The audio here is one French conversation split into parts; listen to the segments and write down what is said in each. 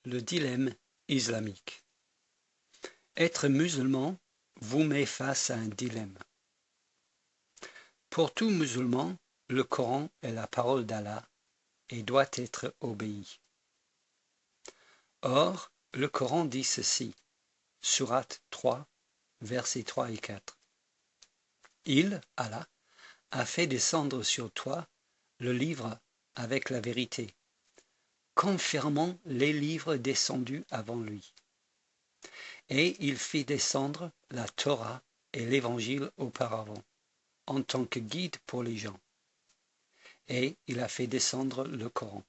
Le dilemme islamique. Être musulman vous met face à un dilemme. Pour tout musulman, le Coran est la parole d'Allah et doit être obéi. Or, le Coran dit ceci, Sourate 3, versets 3 et 4. Il, Allah, a fait descendre sur toi le livre avec la vérité, confirmant les livres descendus avant lui. Et il fit descendre la Torah et l'Évangile auparavant, en tant que guide pour les gens. Et il a fait descendre le Coran.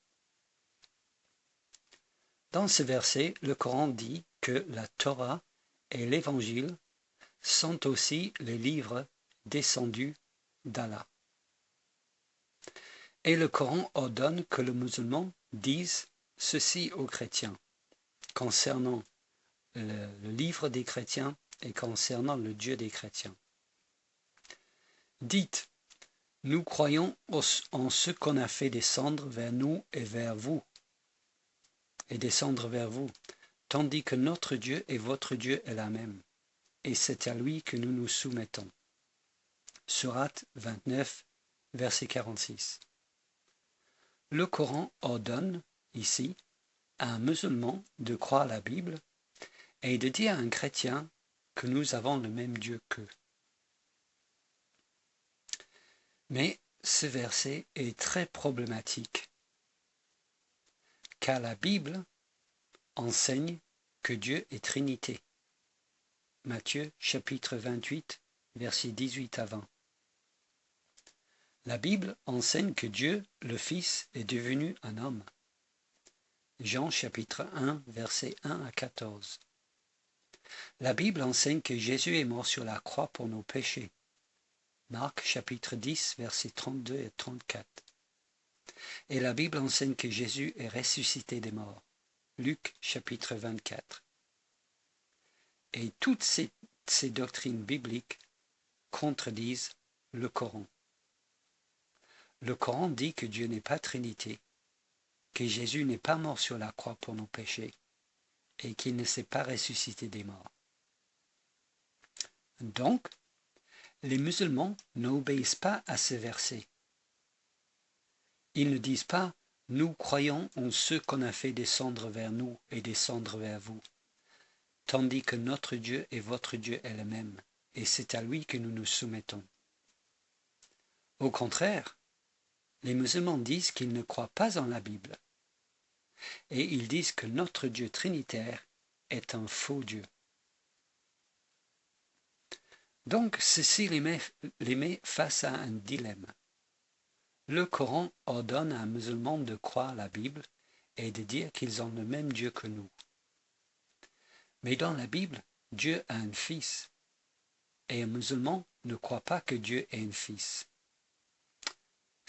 Dans ce verset, le Coran dit que la Torah et l'Évangile sont aussi les livres descendus d'Allah. Et le Coran ordonne que le musulman dise ceci aux chrétiens concernant le livre des chrétiens et concernant le Dieu des chrétiens. Dites, nous croyons en ce qu'on a fait descendre vers nous et vers vous, tandis que notre Dieu et votre Dieu est la même, et c'est à lui que nous nous soumettons. Sourate 29, verset 46. Le Coran ordonne, ici, à un musulman de croire la Bible et de dire à un chrétien que nous avons le même Dieu qu'eux. Mais ce verset est très problématique, car la Bible enseigne que Dieu est Trinité. Matthieu chapitre 28, versets 18 à 20. La Bible enseigne que Dieu, le Fils, est devenu un homme. Jean chapitre 1, versets 1 à 14. La Bible enseigne que Jésus est mort sur la croix pour nos péchés. Marc chapitre 10, versets 32 et 34. Et la Bible enseigne que Jésus est ressuscité des morts. Luc chapitre 24. Et toutes ces doctrines bibliques contredisent le Coran. Le Coran dit que Dieu n'est pas Trinité, que Jésus n'est pas mort sur la croix pour nos péchés et qu'il ne s'est pas ressuscité des morts. Donc, les musulmans n'obéissent pas à ces versets. Ils ne disent pas « Nous croyons en ce qu'on a fait descendre vers nous et descendre vers vous », tandis que notre Dieu et votre Dieu est le même, et c'est à lui que nous nous soumettons. Au contraire, les musulmans disent qu'ils ne croient pas en la Bible, et ils disent que notre Dieu trinitaire est un faux Dieu. Donc, ceci les met face à un dilemme. Le Coran ordonne à un musulman de croire la Bible et de dire qu'ils ont le même Dieu que nous. Mais dans la Bible, Dieu a un fils, et un musulman ne croit pas que Dieu ait un fils.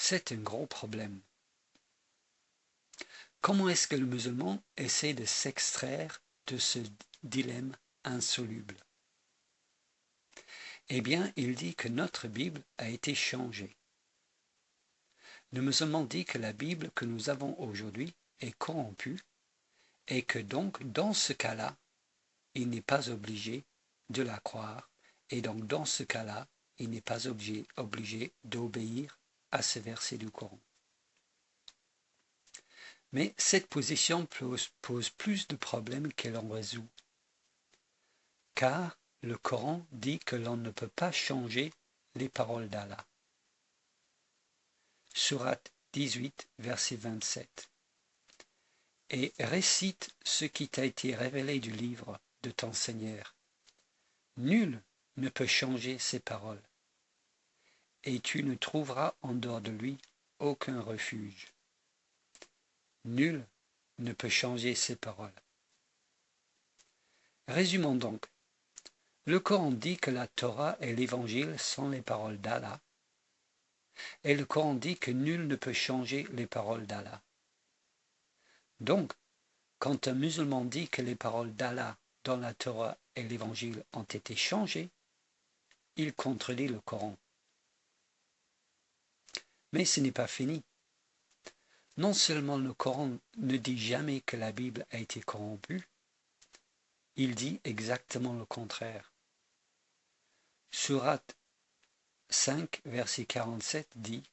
C'est un gros problème. Comment est-ce que le musulman essaie de s'extraire de ce dilemme insoluble? Eh bien, il dit que notre Bible a été changée. Le musulman dit que la Bible que nous avons aujourd'hui est corrompue et que donc, dans ce cas-là, il n'est pas obligé de la croire et donc, dans ce cas-là, il n'est pas obligé d'obéir à ce verset du Coran. Mais cette position pose plus de problèmes qu'elle en résout, car le Coran dit que l'on ne peut pas changer les paroles d'Allah. Sourate 18, verset 27. Et récite ce qui t'a été révélé du livre de ton Seigneur. Nul ne peut changer ses paroles, et tu ne trouveras en dehors de lui aucun refuge. Nul ne peut changer ses paroles. Résumons donc. Le Coran dit que la Torah et l'Évangile sont les paroles d'Allah, et le Coran dit que nul ne peut changer les paroles d'Allah. Donc, quand un musulman dit que les paroles d'Allah dans la Torah et l'Évangile ont été changées, il contredit le Coran. Mais ce n'est pas fini. Non seulement le Coran ne dit jamais que la Bible a été corrompue, il dit exactement le contraire. Sourate 5, verset 47 dit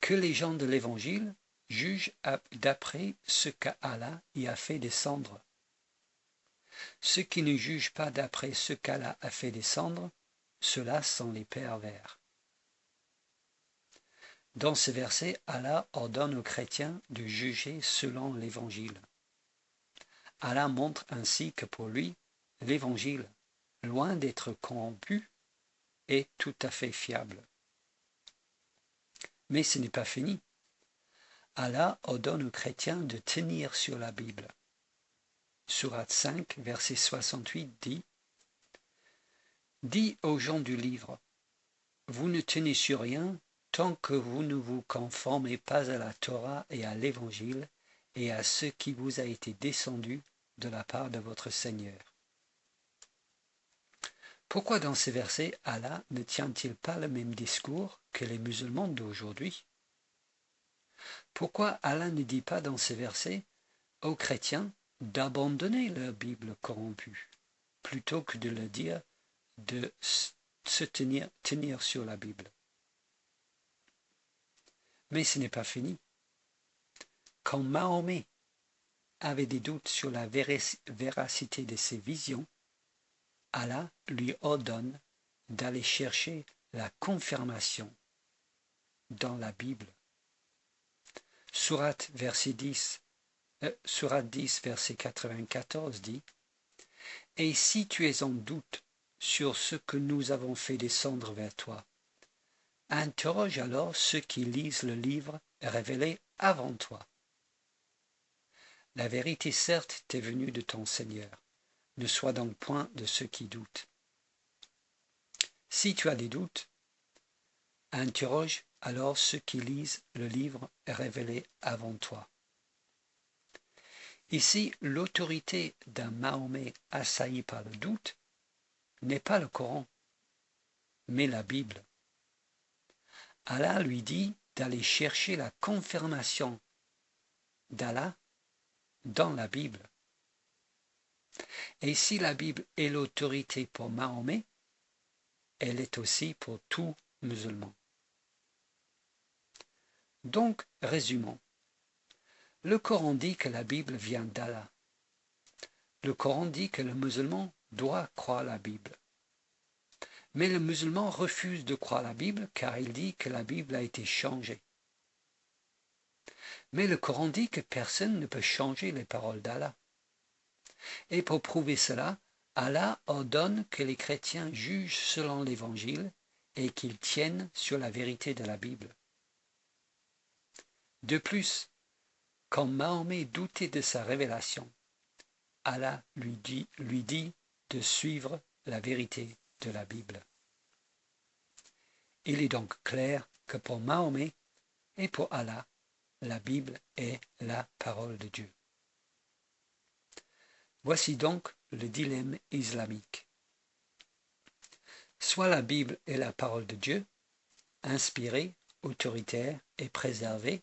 que les gens de l'Évangile jugent d'après ce qu'Allah y a fait descendre. Ceux qui ne jugent pas d'après ce qu'Allah a fait descendre, ceux-là sont les pervers. Dans ce verset, Allah ordonne aux chrétiens de juger selon l'Évangile. Allah montre ainsi que pour lui, l'Évangile, loin d'être corrompu, est tout à fait fiable. Mais ce n'est pas fini. Allah ordonne aux chrétiens de tenir sur la Bible. Sourate 5, verset 68 dit « Dis aux gens du livre, vous ne tenez sur rien tant que vous ne vous conformez pas à la Torah et à l'Évangile et à ce qui vous a été descendu de la part de votre Seigneur. » Pourquoi dans ces versets, Allah ne tient-il pas le même discours que les musulmans d'aujourd'hui? Pourquoi Allah ne dit pas dans ces versets aux chrétiens d'abandonner leur Bible corrompue, plutôt que de leur dire de se tenir sur la Bible? Mais ce n'est pas fini. Quand Mahomet avait des doutes sur la véracité de ses visions, Allah lui ordonne d'aller chercher la confirmation dans la Bible. Sourate 10, verset 94 dit « Et si tu es en doute sur ce que nous avons fait descendre vers toi, interroge alors ceux qui lisent le livre révélé avant toi. La vérité certes t'est venue de ton Seigneur. Ne sois donc point de ceux qui doutent. Si tu as des doutes, interroge alors ceux qui lisent le livre révélé avant toi. » Ici, l'autorité d'un Mahomet assailli par le doute n'est pas le Coran, mais la Bible. Allah lui dit d'aller chercher la confirmation d'Allah dans la Bible. Et si la Bible est l'autorité pour Mahomet, elle est aussi pour tout musulman. Donc, résumons. Le Coran dit que la Bible vient d'Allah. Le Coran dit que le musulman doit croire la Bible. Mais le musulman refuse de croire la Bible car il dit que la Bible a été changée. Mais le Coran dit que personne ne peut changer les paroles d'Allah. Et pour prouver cela, Allah ordonne que les chrétiens jugent selon l'Évangile et qu'ils tiennent sur la vérité de la Bible. De plus, quand Mahomet doutait de sa révélation, Allah lui dit de suivre la vérité de la Bible. Il est donc clair que pour Mahomet et pour Allah, la Bible est la parole de Dieu. Voici donc le dilemme islamique. Soit la Bible est la parole de Dieu, inspirée, autoritaire et préservée,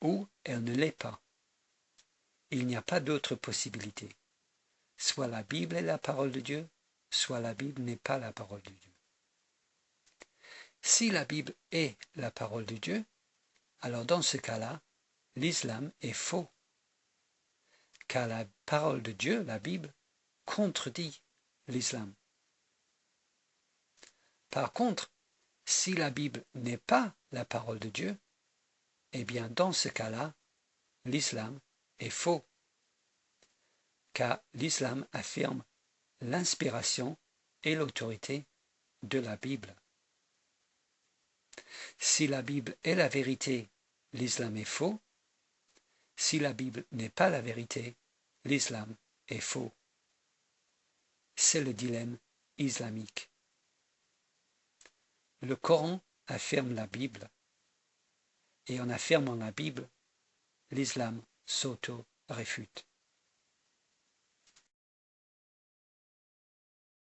ou elle ne l'est pas. Il n'y a pas d'autre possibilité. Soit la Bible est la parole de Dieu, soit la Bible n'est pas la parole de Dieu. Si la Bible est la parole de Dieu, alors dans ce cas-là, l'islam est faux. Car la parole de Dieu, la Bible, contredit l'islam. Par contre, si la Bible n'est pas la parole de Dieu, eh bien dans ce cas-là, l'islam est faux. Car l'islam affirme l'inspiration et l'autorité de la Bible. Si la Bible est la vérité, l'islam est faux. Si la Bible n'est pas la vérité, l'islam est faux. C'est le dilemme islamique. Le Coran affirme la Bible, et en affirmant la Bible, l'islam s'auto-réfute.